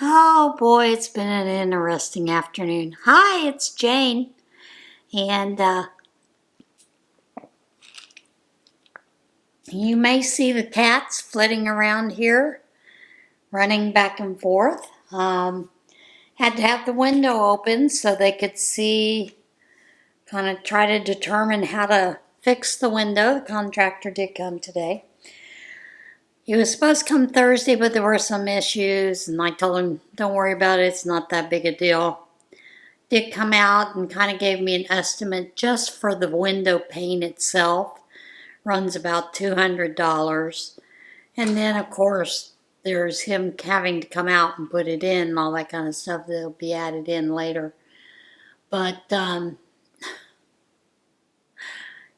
Oh boy, it's been an interesting afternoon. Hi, it's Jane. And you may see the cats flitting around here, running back and forth. Had to have the window open so they could see, kind of try to determine how to fix the window. The contractor did come today. He was supposed to come Thursday, but there were some issues, and I told him, don't worry about it, it's not that big a deal. Did come out and kind of gave me an estimate just for the window pane itself. Runs about $200. And then, of course, there's him having to come out and put it in and all that kind of stuff that'll be added in later. But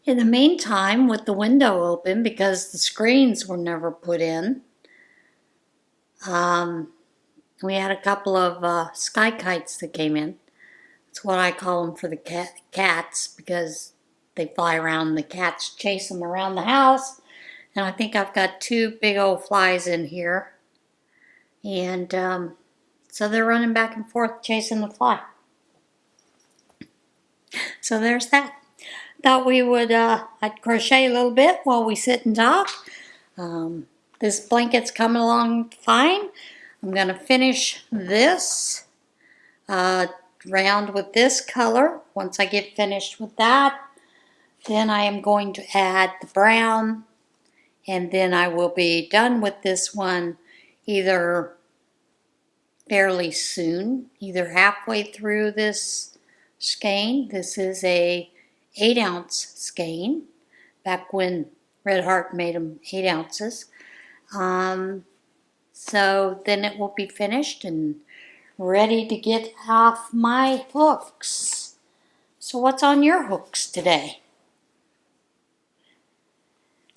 in the meantime, with the window open, because the screens were never put in, we had a couple of sky kites that came in. That's what I call them for the cats, because they fly around and the cats chase them around the house. And I think I've got two big old flies in here. And so they're running back and forth chasing the fly. So there's that. Thought we would, I'd crochet a little bit while we sit and talk. This blanket's coming along fine. I'm going to finish this round with this color. Once I get finished with that, then I am going to add the brown, and then I will be done with this one either fairly soon, either halfway through this skein. This is a 8-ounce skein, back when Red Heart made them 8 ounces. So then it will be finished and ready to get off my hooks. So what's on your hooks today?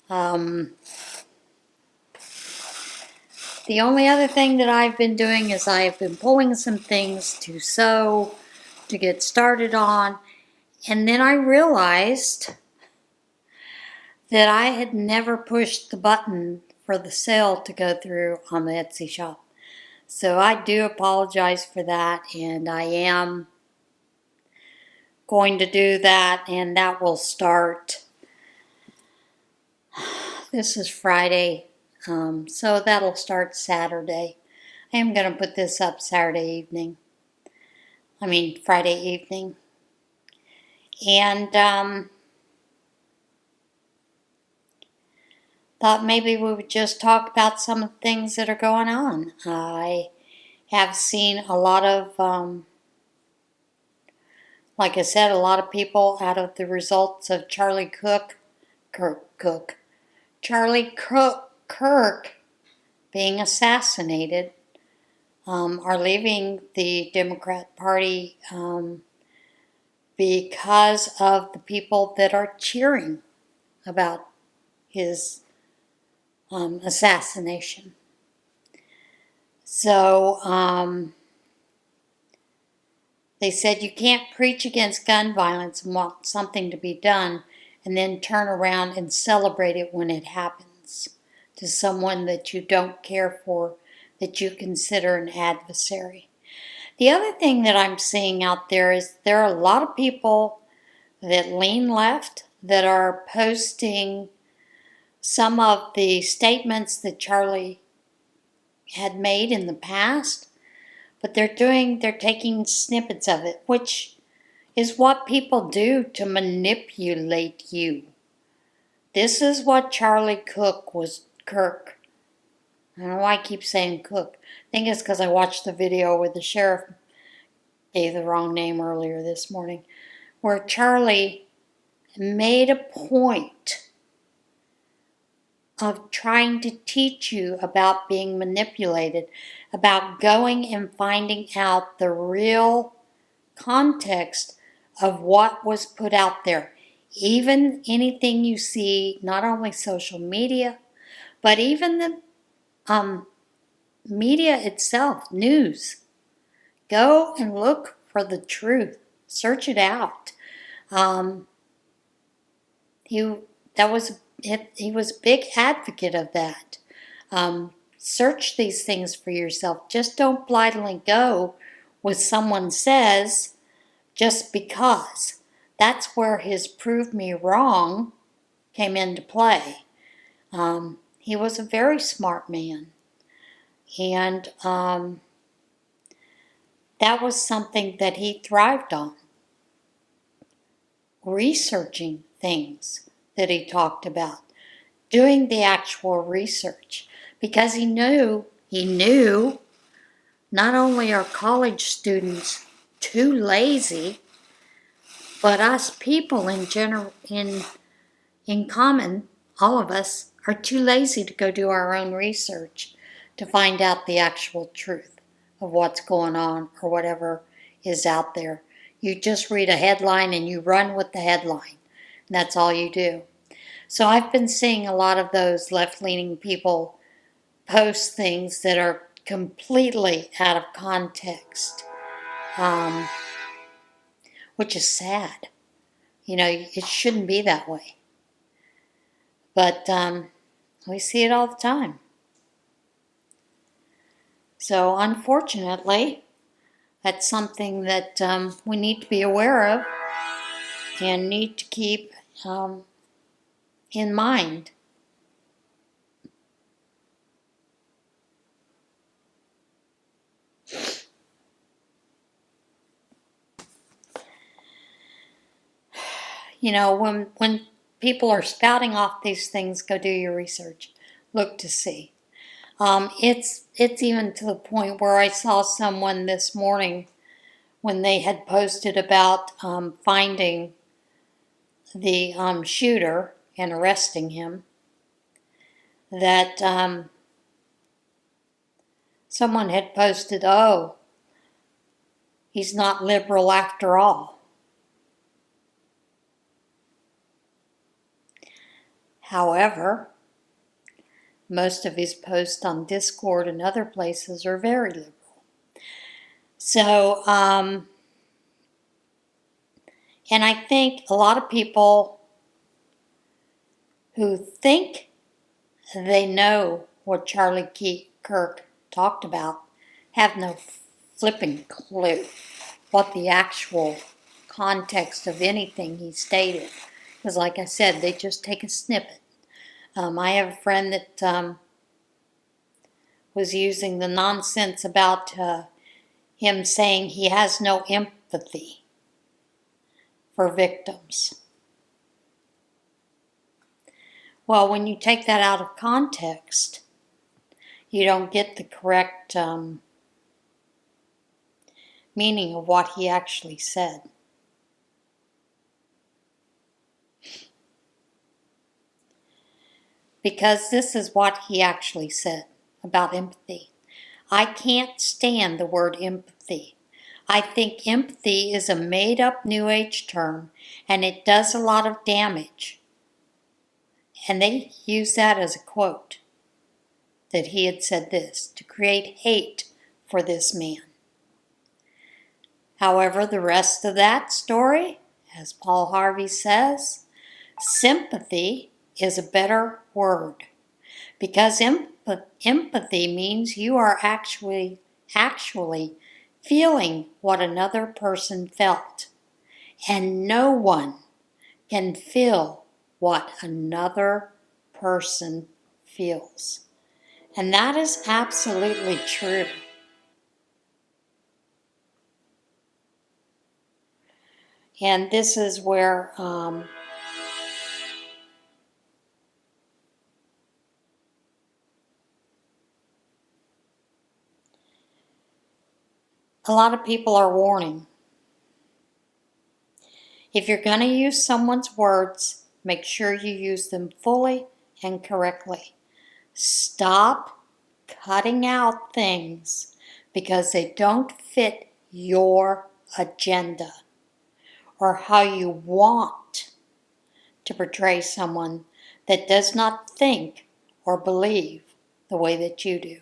The only other thing that I've been doing is I've been pulling some things to sew, to get started on, and then I realized that I had never pushed the button for the sale to go through on the Etsy shop. So I do apologize for that, and I am going to do that, and that will start. This is Friday, so that'll start Saturday. I am going to put this up Friday evening. And thought maybe we would just talk about some of the things that are going on. I have seen a lot of, like I said, a lot of people out of the results of Charlie Kirk being assassinated, are leaving the Democrat Party because of the people that are cheering about his assassination. So they said you can't preach against gun violence and want something to be done and then turn around and celebrate it when it happens to someone that you don't care for, that you consider an adversary. The other thing that I'm seeing out there is there are a lot of people that lean left that are posting some of the statements that Charlie had made in the past, but they're taking snippets of it, which is what people do to manipulate you. This is what Charlie Kirk. I don't know why I keep saying Cook. I think it's because I watched the video where the sheriff gave the wrong name earlier this morning, where Charlie made a point of trying to teach you about being manipulated, about going and finding out the real context of what was put out there. Even anything you see, not only social media, but even the media itself, news. Go and look for the truth. Search it out. He was a big advocate of that. Search these things for yourself. Just don't blindly go with someone says just because. That's where his prove me wrong came into play. He was a very smart man. And that was something that he thrived on. Researching things that he talked about. Doing the actual research. Because he knew not only are college students too lazy, but us people in common, all of us, are too lazy to go do our own research to find out the actual truth of what's going on or whatever is out there. You just read a headline and you run with the headline. And that's all you do. So I've been seeing a lot of those left-leaning people post things that are completely out of context, which is sad. It shouldn't be that way. But we see it all the time. So unfortunately, that's something that we need to be aware of and need to keep in mind. When people are spouting off these things, go do your research. Look to see. It's even to the point where I saw someone this morning when they had posted about finding the shooter and arresting him, that someone had posted, "Oh, he's not liberal after all." However, most of his posts on Discord and other places are very liberal. So, and I think a lot of people who think they know what Charlie Kirk talked about have no flipping clue what the actual context of anything he stated. Because like I said, they just take a snippet. I have a friend that was using the nonsense about him saying he has no empathy for victims. Well, when you take that out of context, you don't get the correct meaning of what he actually said. Because this is what he actually said about empathy. I can't stand the word empathy. I think empathy is a made-up New Age term, and it does a lot of damage. And they use that as a quote, that he had said this, to create hate for this man. However, the rest of that story, as Paul Harvey says, sympathy is a better word, because empathy means you are actually feeling what another person felt, and no one can feel what another person feels. And that is absolutely true. And this is where a lot of people are warning. If you're going to use someone's words, make sure you use them fully and correctly. Stop cutting out things because they don't fit your agenda or how you want to portray someone that does not think or believe the way that you do.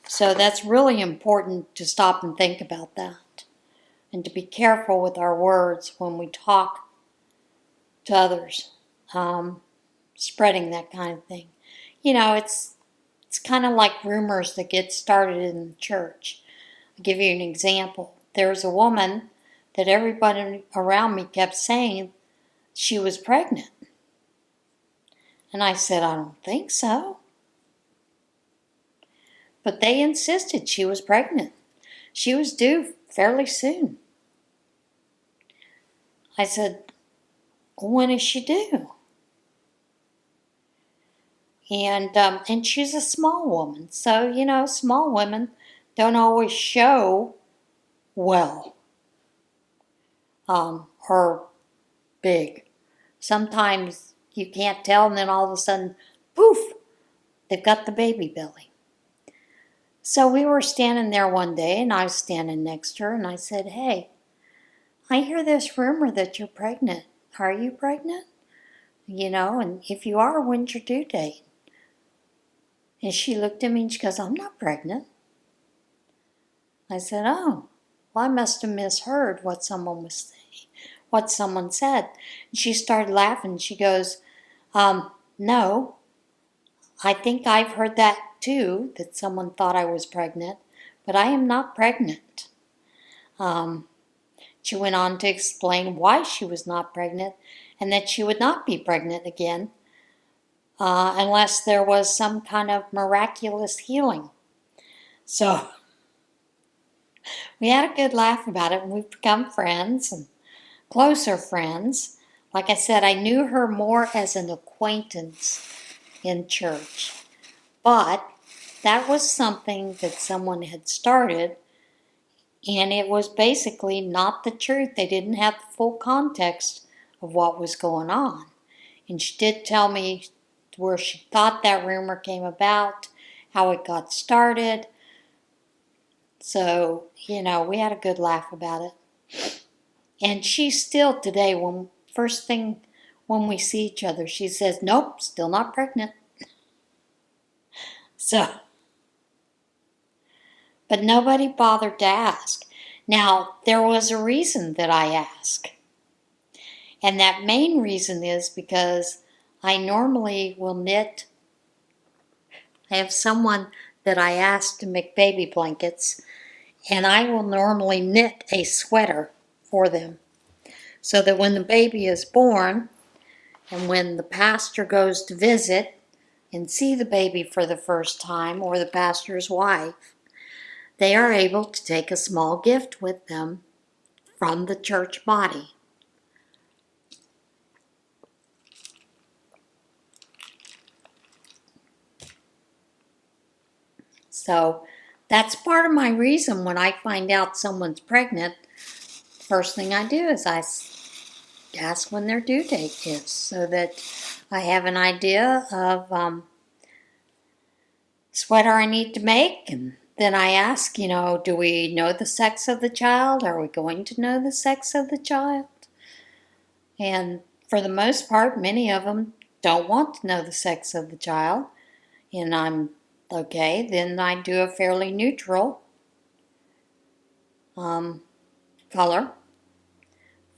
So that's really important to stop and think about that, and to be careful with our words when we talk to others, spreading that kind of thing. It's It's kind of like rumors that get started in the church. I'll give you an example. There was a woman that everybody around me kept saying she was pregnant. And I said, I don't think so. But they insisted she was pregnant. She was due fairly soon. I said, when is she due? And she's a small woman. So, small women don't always show well or big. Sometimes you can't tell, and then all of a sudden, poof, they've got the baby belly. So we were standing there one day, and I was standing next to her, and I said, hey, I hear this rumor that you're pregnant. Are you pregnant? And if you are, when's your due date? And she looked at me and she goes, I'm not pregnant. I said, oh, well, I must have misheard what someone was saying, what someone said. And she started laughing. She goes, no, I think I've heard that too, that someone thought I was pregnant, but I am not pregnant. She went on to explain why she was not pregnant and that she would not be pregnant again unless there was some kind of miraculous healing. So we had a good laugh about it, and we've become friends and closer friends. Like I said, I knew her more as an acquaintance in church, but that was something that someone had started, and it was basically not the truth. They didn't have the full context of what was going on. And she did tell me where she thought that rumor came about, how it got started. So, we had a good laugh about it. And she still today, first thing when we see each other, she says, nope, still not pregnant. So, but nobody bothered to ask. Now, there was a reason that I asked. And that main reason is because I normally will knit. I have someone that I ask to make baby blankets, and I will normally knit a sweater for them so that when the baby is born and when the pastor goes to visit and see the baby for the first time, or the pastor's wife, they are able to take a small gift with them from the church body. So that's part of my reason when I find out someone's pregnant. First thing I do is I ask when their due date is so that I have an idea of sweater I need to make. And then I ask, do we know the sex of the child? Are we going to know the sex of the child? And for the most part, many of them don't want to know the sex of the child. And I'm okay, then I do a fairly neutral color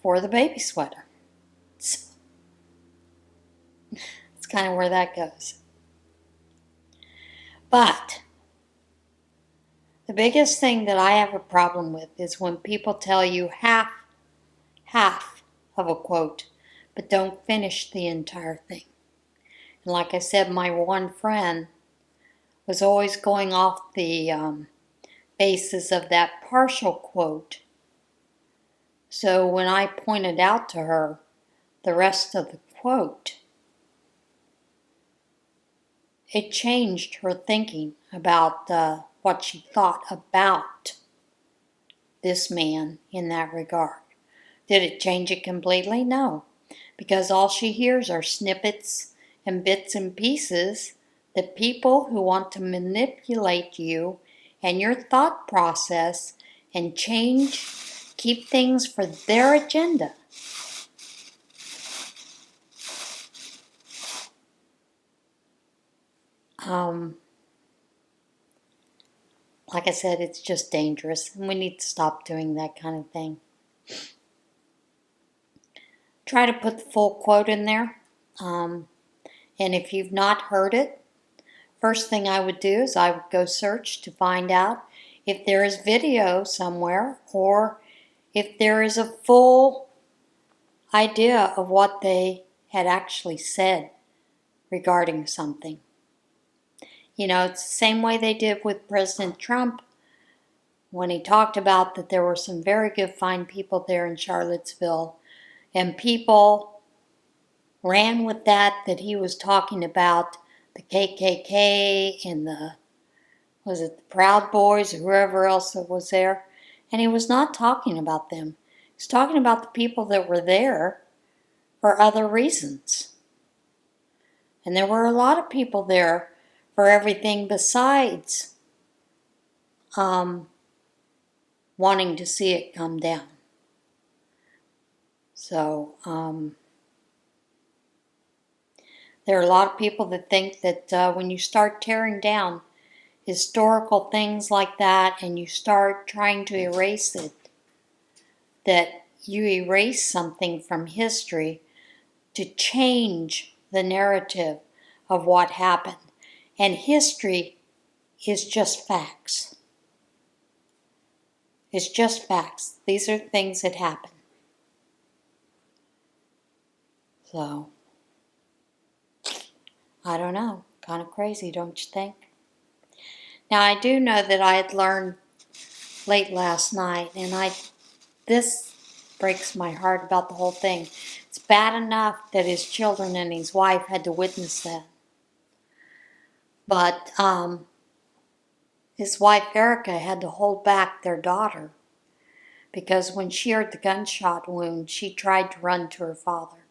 for the baby sweater. So it's kind of where that goes. But the biggest thing that I have a problem with is when people tell you half of a quote, but don't finish the entire thing. And like I said, my one friend was always going off the basis of that partial quote. So when I pointed out to her the rest of the quote, it changed her thinking about what she thought about this man in that regard. Did it change it completely? No, because all she hears are snippets and bits and pieces that people who want to manipulate you and your thought process and keep things for their agenda. Like I said, it's just dangerous, and we need to stop doing that kind of thing. Try to put the full quote in there, and if you've not heard it, first thing I would do is I would go search to find out if there is video somewhere or if there is a full idea of what they had actually said regarding something. You know, it's the same way they did with President Trump when he talked about that there were some very good, fine people there in Charlottesville, and people ran with that he was talking about the KKK and the Proud Boys or whoever else that was there. And he was not talking about them. He's talking about the people that were there for other reasons. And there were a lot of people there for everything besides wanting to see it come down. So, there are a lot of people that think that when you start tearing down historical things like that and you start trying to erase it, that you erase something from history to change the narrative of what happened. And history is just facts. It's just facts. These are things that happen. So, I don't know. Kind of crazy, don't you think? Now, I do know that I had learned late last night, and this breaks my heart about the whole thing. It's bad enough that his children and his wife had to witness that. But his wife, Erica, had to hold back their daughter because when she heard the gunshot wound, she tried to run to her father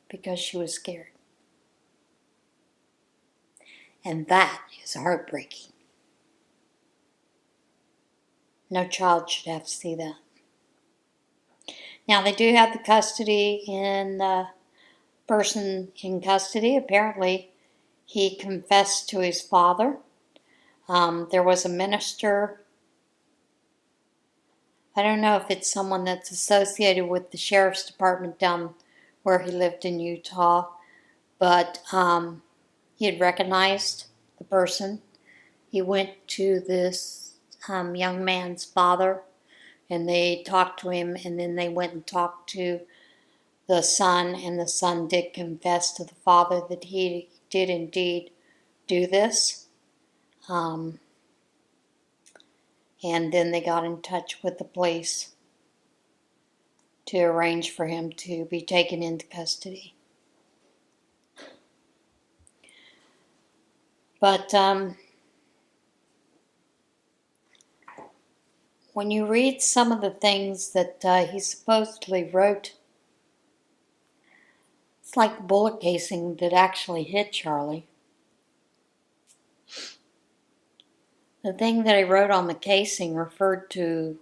because she was scared. And that is heartbreaking. No child should have to see that. Now, they do have the custody in the person in custody. Apparently, he confessed to his father. There was a minister. I don't know if it's someone that's associated with the sheriff's department down where he lived in Utah, but he had recognized the person. He went to this young man's father, and they talked to him, and then they went and talked to the son, and the son did confess to the father that he did indeed do this. And then they got in touch with the police to arrange for him to be taken into custody. But when you read some of the things that he supposedly wrote, it's like the bullet casing that actually hit Charlie. The thing that he wrote on the casing referred to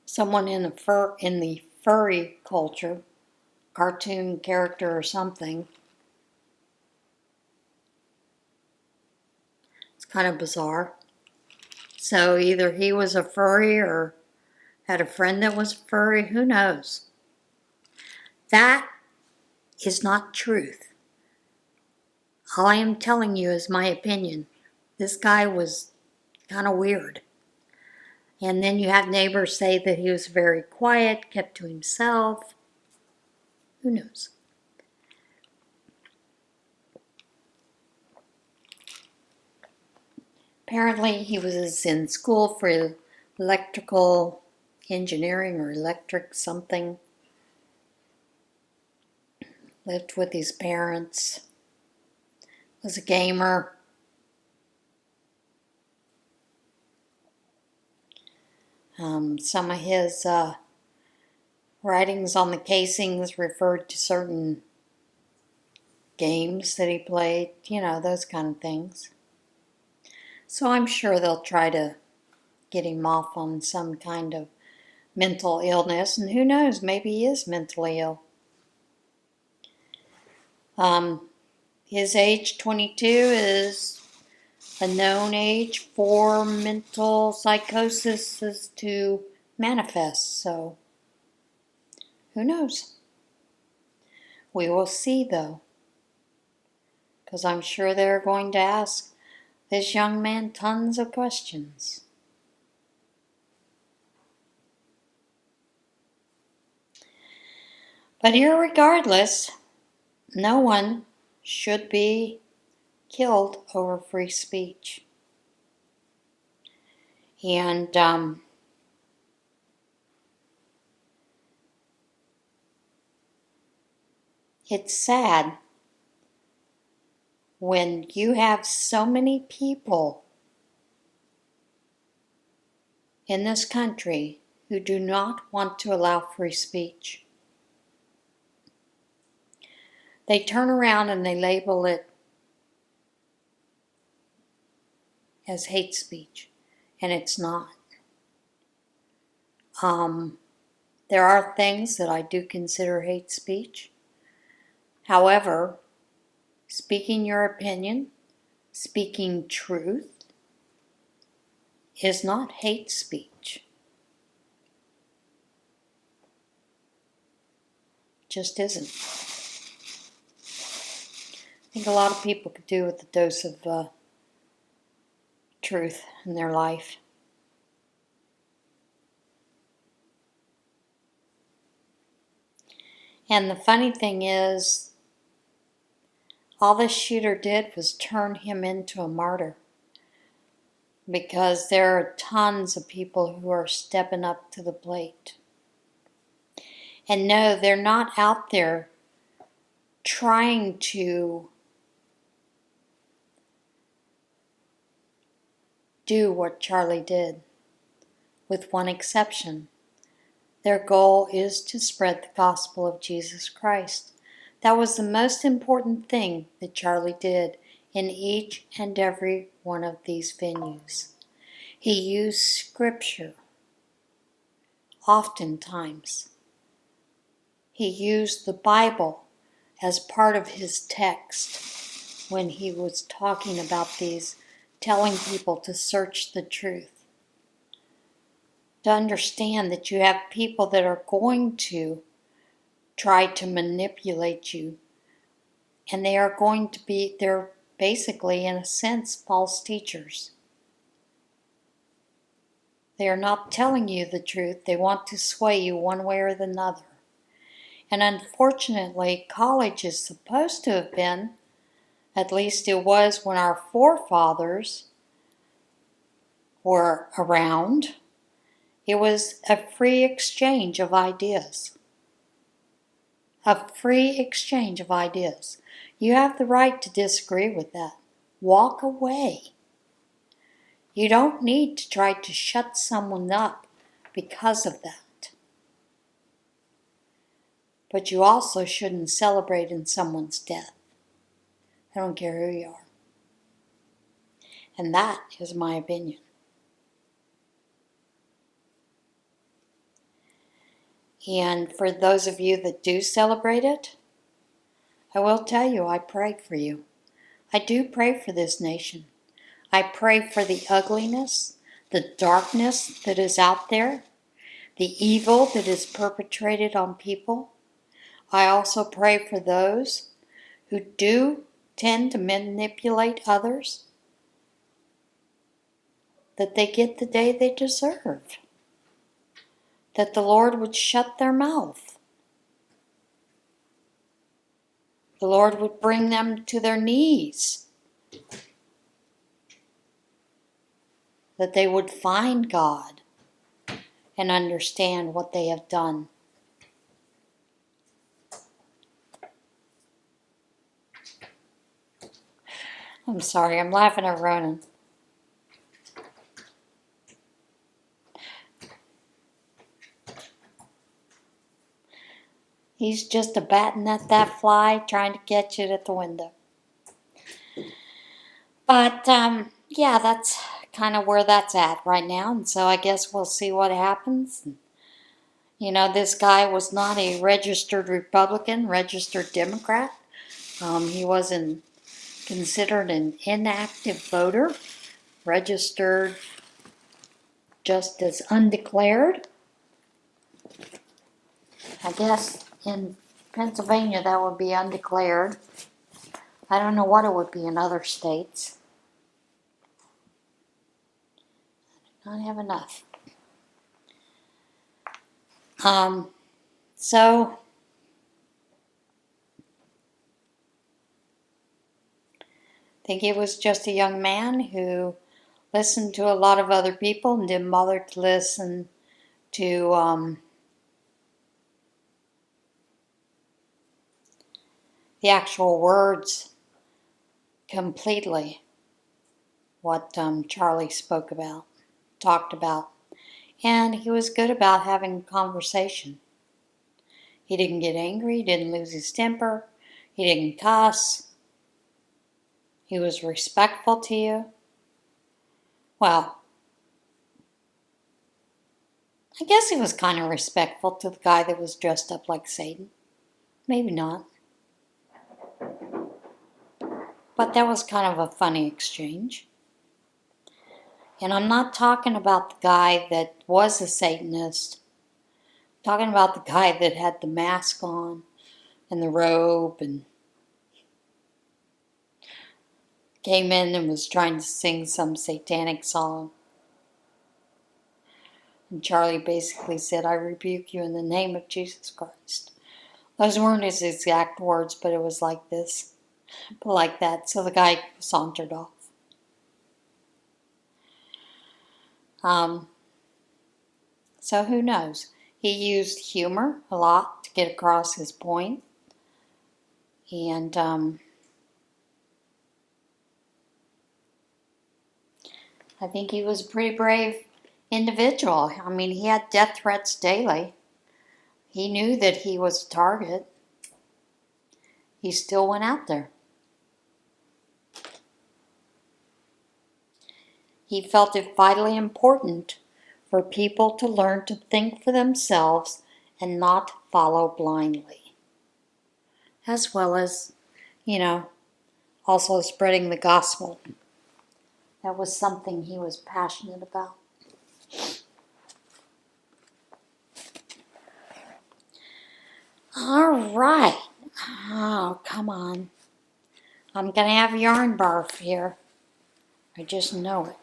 someone in the furry culture, cartoon character or something. It's kind of bizarre. So either he was a furry or had a friend that was a furry, who knows? That is not truth. All I am telling you is my opinion. This guy was kind of weird. And then you have neighbors say that he was very quiet, kept to himself. Who knows? Apparently he was in school for electrical engineering or electric something. Lived with his parents. Was a gamer. Some of his writings on the casings referred to certain games that he played, you know, those kind of things. So I'm sure they'll try to get him off on some kind of mental illness, and who knows, maybe he is mentally ill. His age, 22, is a known age for mental psychosis to manifest, so who knows? We will see, though, because I'm sure they're going to ask this young man tons of questions. But irregardless, no one should be killed over free speech. And it's sad when you have so many people in this country who do not want to allow free speech. They turn around and they label it as hate speech, and it's not. There are things that I do consider hate speech. However, speaking your opinion, speaking truth, is not hate speech. Just isn't. I think a lot of people could do with a dose of truth in their life. And the funny thing is, all this shooter did was turn him into a martyr, because there are tons of people who are stepping up to the plate. And no, they're not out there trying to do what Charlie did, with one exception. Their goal is to spread the gospel of Jesus Christ. That was the most important thing that Charlie did in each and every one of these venues. He used scripture. Oftentimes, he used the Bible as part of his text when he was talking about these, telling people to search the truth. To understand that you have people that are going to try to manipulate you, and they're basically, in a sense, false teachers. They are not telling you the truth. They want to sway you one way or the other. And unfortunately, college is supposed to have been, at least it was when our forefathers were around, it was a free exchange of ideas. A free exchange of ideas. You have the right to disagree with that. Walk away. You don't need to try to shut someone up because of that. But you also shouldn't celebrate in someone's death. I don't care who you are. And that is my opinion. And for those of you that do celebrate it, I will tell you, I pray for you. I do pray for this nation. I pray for the ugliness, the darkness that is out there, the evil that is perpetrated on people. I also pray for those who do tend to manipulate others, that they get the day they deserve, that the Lord would shut their mouth. The Lord would bring them to their knees, that they would find God and understand what they have done. I'm sorry, I'm laughing at Ronan. He's just a batting at that fly, trying to catch it at the window. But, yeah, that's kind of where that's at right now. And so I guess we'll see what happens. You know, this guy was not a registered Republican, registered Democrat. He wasn't considered an inactive voter, registered just as undeclared. I guess in Pennsylvania, that would be undeclared. I don't know what it would be in other states. I don't have enough. So I think he was just a young man who listened to a lot of other people and didn't bother to listen to the actual words completely, what Charlie talked about. And he was good about having conversation. He didn't get angry, he didn't lose his temper, he didn't cuss. He was respectful to you. Well, I guess he was kind of respectful to the guy that was dressed up like Satan. Maybe not. But that was kind of a funny exchange. And I'm not talking about the guy that was a Satanist. I'm talking about the guy that had the mask on and the robe and came in and was trying to sing some satanic song. And Charlie basically said, "I rebuke you in the name of Jesus Christ." Those weren't his exact words, but it was like this. But like that. So the guy sauntered off. So who knows? He used humor a lot to get across his point. And I think he was a pretty brave individual. I mean, he had death threats daily. He knew that he was a target. He still went out there. He felt it vitally important for people to learn to think for themselves and not follow blindly. As well as, also spreading the gospel. That was something he was passionate about. All right. Oh, come on. I'm going to have yarn barf here. I just know it.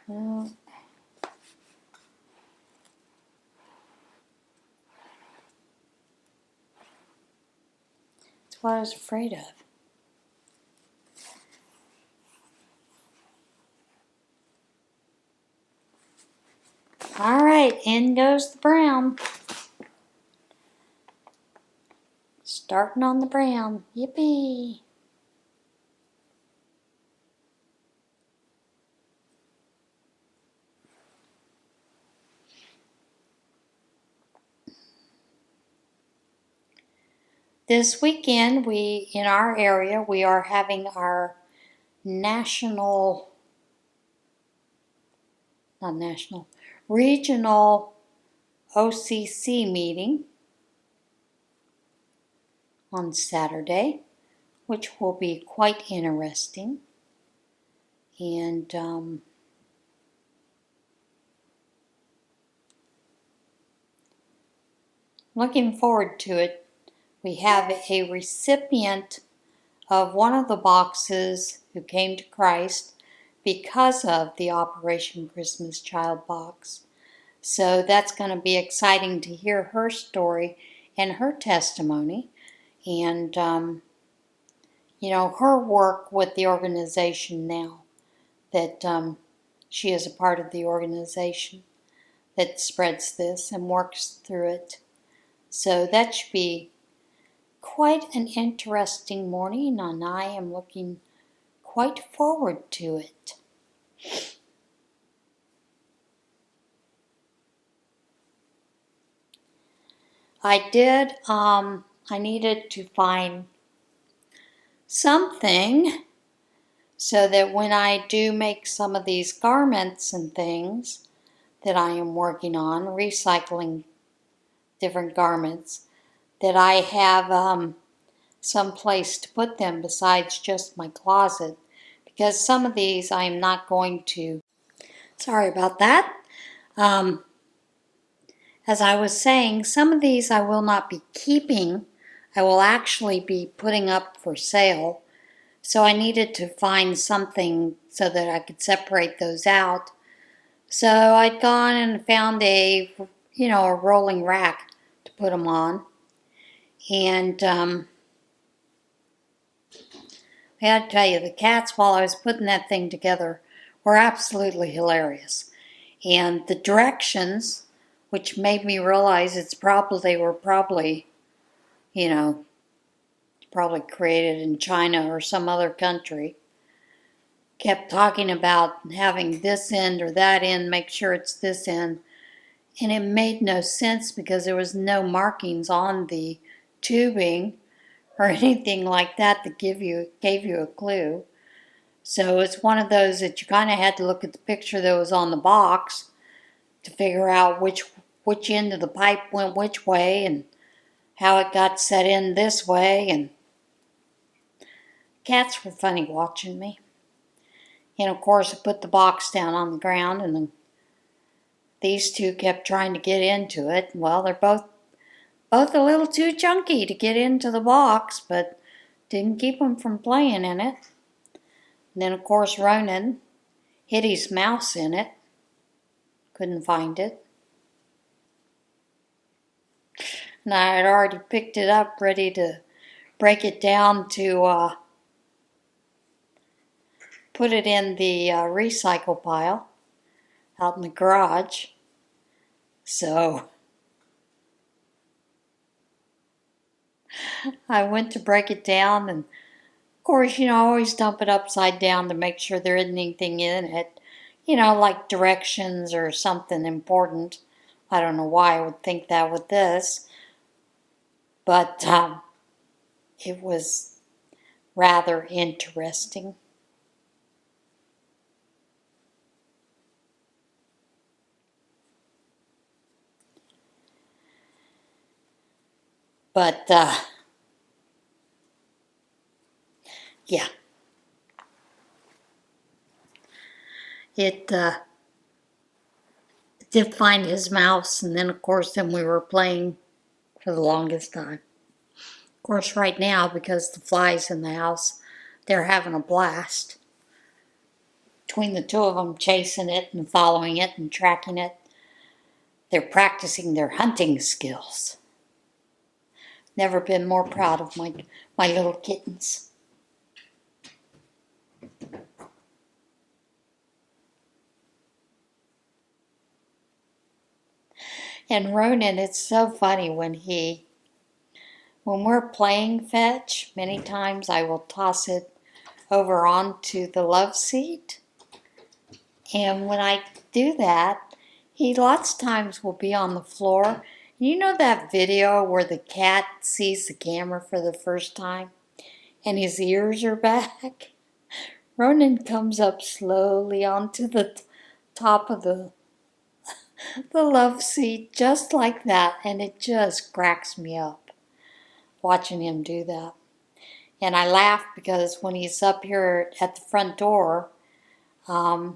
Well, that's what I was afraid of. All right, in goes the brown. Starting on the brown. Yippee! This weekend, in our area, we are having our regional OCC meeting on Saturday, which will be quite interesting. And looking forward to it. We have a recipient of one of the boxes who came to Christ because of the Operation Christmas Child box. So that's going to be exciting to hear her story and her testimony. And, her work with the organization now, that she is a part of the organization that spreads this and works through it. So that should be quite an interesting morning, and I am looking quite forward to it. I needed to find something so that when I do make some of these garments and things that I am working on, recycling different garments, that I have some place to put them besides just my closet, because some of these I am not going to, sorry about that. As I was saying, some of these I will not be keeping. I will actually be putting up for sale. So I needed to find something so that I could separate those out. So I'd gone and found a rolling rack to put them on. And I had to tell you, the cats, while I was putting that thing together, were absolutely hilarious. And the directions, which made me realize they were probably created in China or some other country, kept talking about having this end or that end, make sure it's this end. And it made no sense because there was no markings on the tubing or anything like that that gave you a clue. So it's one of those that you kind of had to look at the picture that was on the box to figure out which end of the pipe went which way and how it got set in this way. And cats were funny watching me. And of course I put the box down on the ground, and then these two kept trying to get into it. Well, they're both a little too chunky to get into the box, but didn't keep them from playing in it. And then of course Ronan hid his mouse in it. Couldn't find it. And I had already picked it up, ready to break it down to put it in the recycle pile out in the garage. So I went to break it down, and of course, I always dump it upside down to make sure there isn't anything in it, like directions or something important. I don't know why I would think that with this, but it was rather interesting. But yeah, it did find his mouse, and then of course we were playing for the longest time. Of course right now, because the flies in the house, they're having a blast. Between the two of them chasing it and following it and tracking it, they're practicing their hunting skills. Never been more proud of my little kittens. And Ronan, it's so funny when we're playing fetch, many times I will toss it over onto the love seat. And when I do that, he lots of times will be on the floor. You know that video where the cat sees the camera for the first time and his ears are back? Ronan comes up slowly onto the top of the love seat just like that, and it just cracks me up watching him do that. And I laugh because when he's up here at the front door, I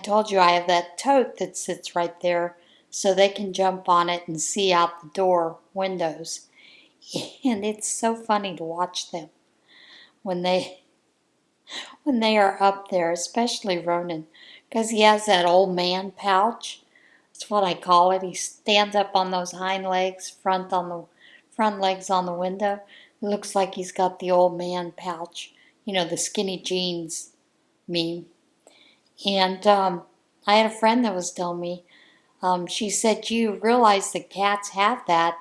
told you I have that tote that sits right there so they can jump on it and see out the door windows. And it's so funny to watch them when they are up there, especially Ronan, because he has that old man pouch. That's what I call it. He stands up on those hind legs, front legs on the window. It looks like he's got the old man pouch, the skinny jeans meme. And I had a friend that was telling me, she said, you realize that cats have that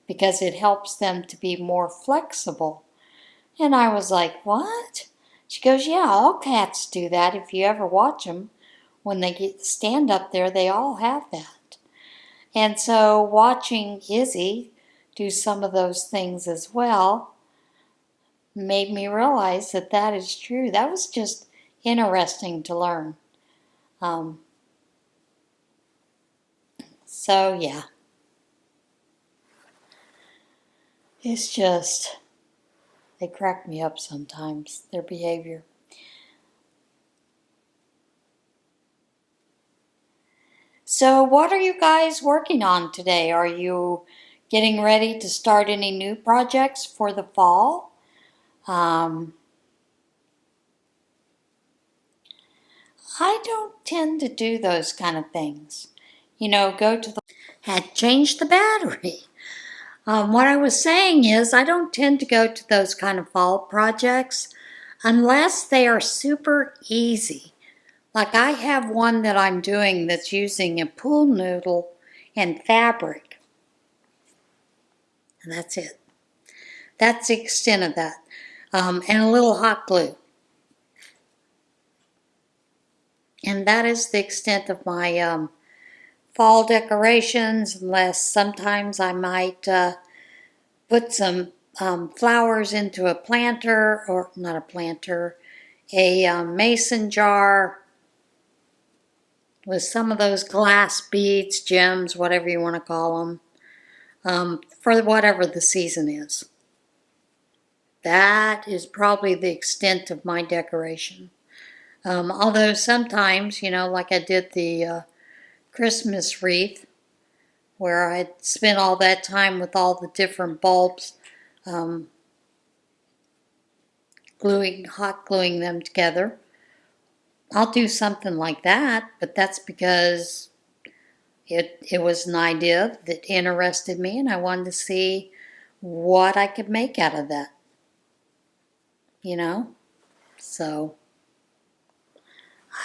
because it helps them to be more flexible. And I was like, what? She goes, yeah, all cats do that. If you ever watch them, when they stand up there, they all have that. And so watching Izzy do some of those things as well made me realize that is true. That was just interesting to learn. So yeah. It's just, they crack me up sometimes, their behavior. So what are you guys working on today? Are you getting ready to start any new projects for the fall? I don't tend to do those kind of things. You know, go to the... Had changed the battery. What I was saying is I don't tend to go to those kind of fall projects unless they are super easy. Like I have one that I'm doing that's using a pool noodle and fabric. And that's it. That's the extent of that. And a little hot glue. And that is the extent of my fall decorations, unless sometimes I might put some flowers into a planter, or not a planter, a mason jar with some of those glass beads, gems, whatever you want to call them, for whatever the season is. That is probably the extent of my decoration. Although sometimes, you know, like I did the Christmas wreath, where I spent all that time with all the different bulbs, hot gluing them together. I'll do something like that, but that's because it was an idea that interested me and I wanted to see what I could make out of that, you know? So,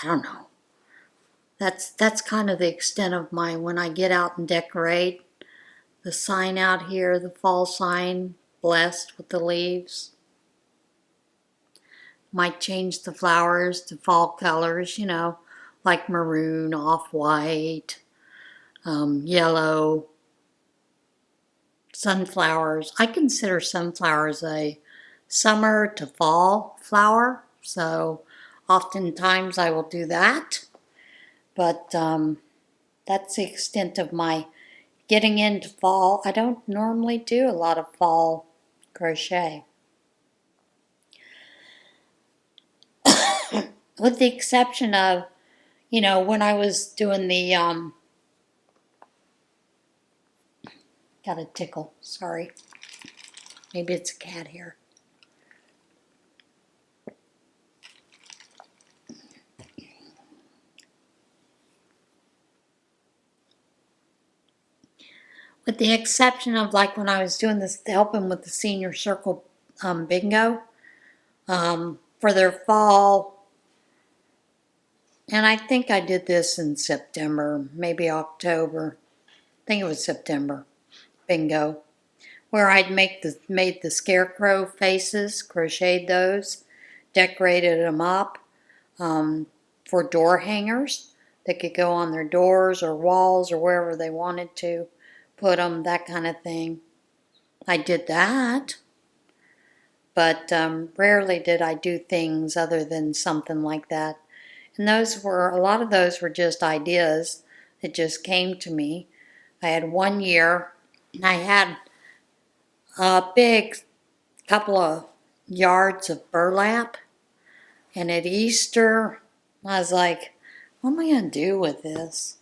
I don't know. That's kind of the extent of when I get out and decorate. The sign out here, the fall sign, blessed with the leaves. Might change the flowers to fall colors, you know, like maroon, off-white, yellow, sunflowers. I consider sunflowers a summer to fall flower, so oftentimes I will do that. But that's the extent of my getting into fall. I don't normally do a lot of fall crochet. With the exception of, you know, when I was doing the, got a tickle, sorry. Maybe it's a cat here. With the exception of like when I was doing this, helping with the senior circle bingo for their fall. And I think I did this in September, maybe October. I think it was September bingo, where I'd made the scarecrow faces, crocheted those, decorated them up for door hangers that could go on their doors or walls or wherever they wanted to put them, that kind of thing. I did that, but rarely did I do things other than something like that. And a lot of those were just ideas that just came to me. I had one year, I had a big couple of yards of burlap, and at Easter, I was like, what am I going to do with this?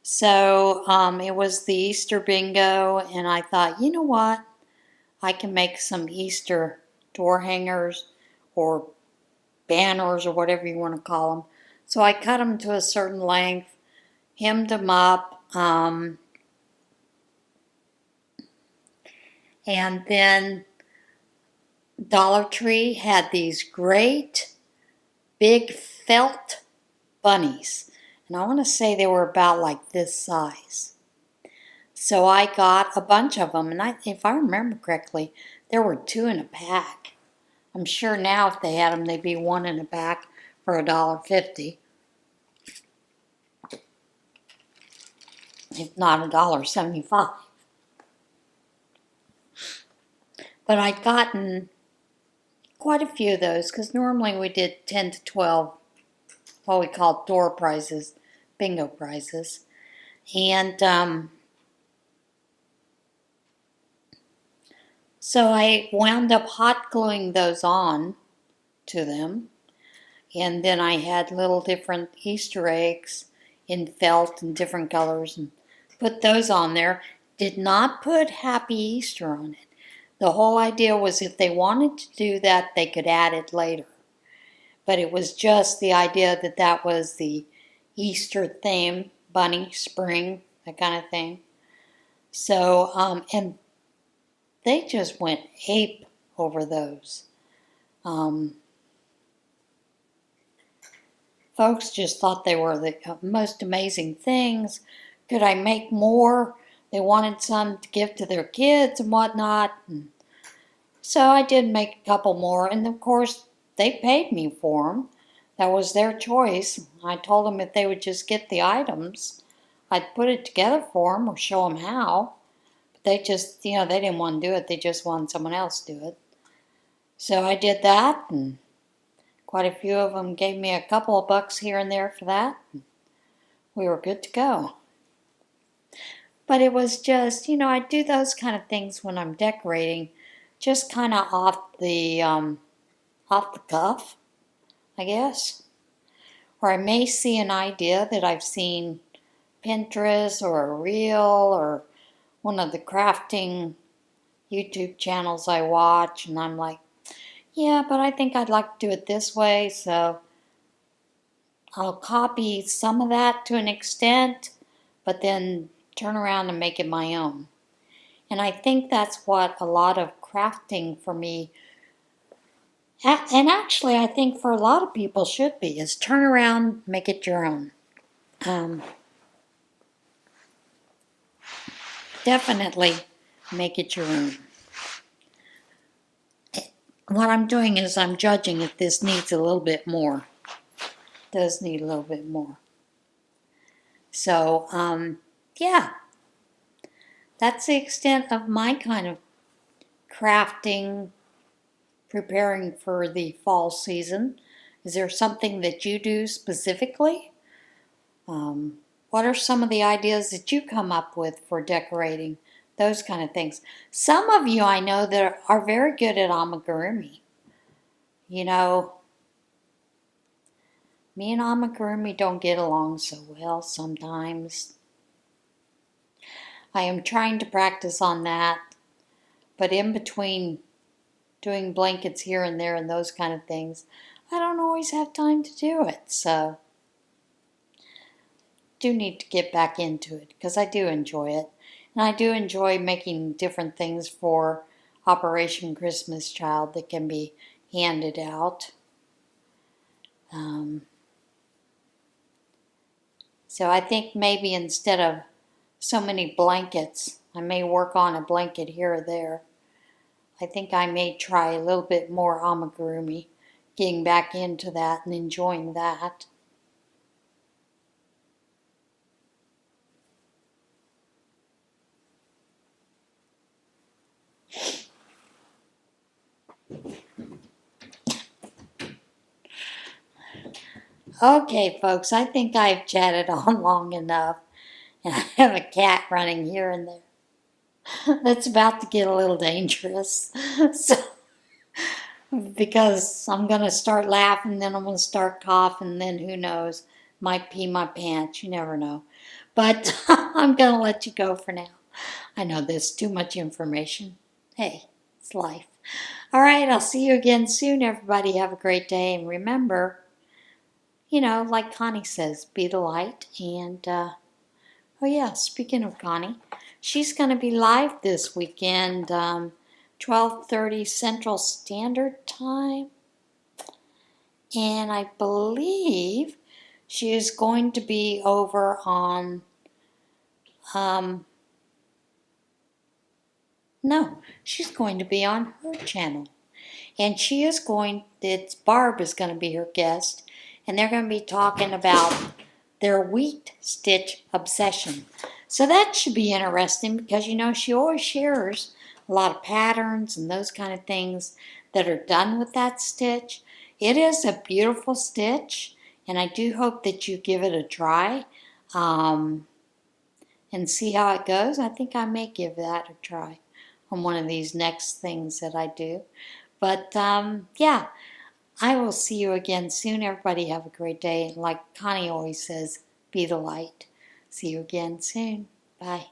So it was the Easter bingo, and I thought, you know what? I can make some Easter door hangers or banners or whatever you want to call them. So I cut them to a certain length, hemmed them up, and then Dollar Tree had these great big felt bunnies. And I want to say they were about like this size. So I got a bunch of them, and if I remember correctly, there were 2 in a pack. I'm sure now if they had them, they'd be 1 in a pack for $1.50. If not $1.75. But I'd gotten quite a few of those, because normally we did 10 to 12, what we call door prizes, bingo prizes. And So I wound up hot gluing those on to them. And then I had little different Easter eggs in felt in different colors and put those on there. Did not put Happy Easter on it. The whole idea was if they wanted to do that, they could add it later. But it was just the idea that that was the Easter theme, bunny, spring, that kind of thing. So, and they just went ape over those. Folks just thought they were the most amazing things. Could I make more? They wanted some to give to their kids and whatnot. And so I did make a couple more. And of course, they paid me for them. That was their choice. I told them if they would just get the items, I'd put it together for them or show them how. But they just, they didn't want to do it. They just wanted someone else to do it. So I did that, and quite a few of them gave me a couple of bucks here and there for that. We were good to go. But it was just, I do those kind of things when I'm decorating, just kind of off the cuff, I guess. Or I may see an idea that I've seen Pinterest or a reel or one of the crafting YouTube channels I watch, and I'm like, yeah, but I think I'd like to do it this way, so I'll copy some of that to an extent, but then turn around and make it my own. And I think that's what a lot of crafting for me, and actually I think for a lot of people should be, is turn around, make it your own. Definitely make it your own. What I'm doing is I'm judging if this needs a little bit more. It does need a little bit more. So, yeah. That's the extent of my kind of crafting, preparing for the fall season. Is there something that you do specifically? What are some of the ideas that you come up with for decorating? Those kind of things. Some of you I know that are very good at amigurumi. Me and amigurumi don't get along so well sometimes. I am trying to practice on that, but in between doing blankets here and there and those kind of things, I don't always have time to do it. So do need to get back into it because I do enjoy it. And I do enjoy making different things for Operation Christmas Child that can be handed out. So I think maybe instead of so many blankets, I may work on a blanket here or there. I think I may try a little bit more amigurumi, getting back into that and enjoying that. Okay, folks, I think I've chatted on long enough, and I have a cat running here and there. That's about to get a little dangerous. So, because I'm going to start laughing, then I'm going to start coughing, then who knows, might pee my pants, you never know. But I'm going to let you go for now. I know there's too much information. Hey, it's life. All right, I'll see you again soon, everybody. Have a great day, and remember, like Connie says, be the light. And, oh yeah, speaking of Connie, she's going to be live this weekend, 12:30 Central Standard Time. And I believe she is going to be over on, no, she's going to be on her channel. And Barb is going to be her guest. And they're going to be talking about their wheat stitch obsession. So that should be interesting because, she always shares a lot of patterns and those kind of things that are done with that stitch. It is a beautiful stitch, and I do hope that you give it a try and see how it goes. I think I may give that a try. on one of these next things that I do. But yeah, I will see you again soon. Everybody have a great day. Like Connie always says, be the light. See you again soon. Bye.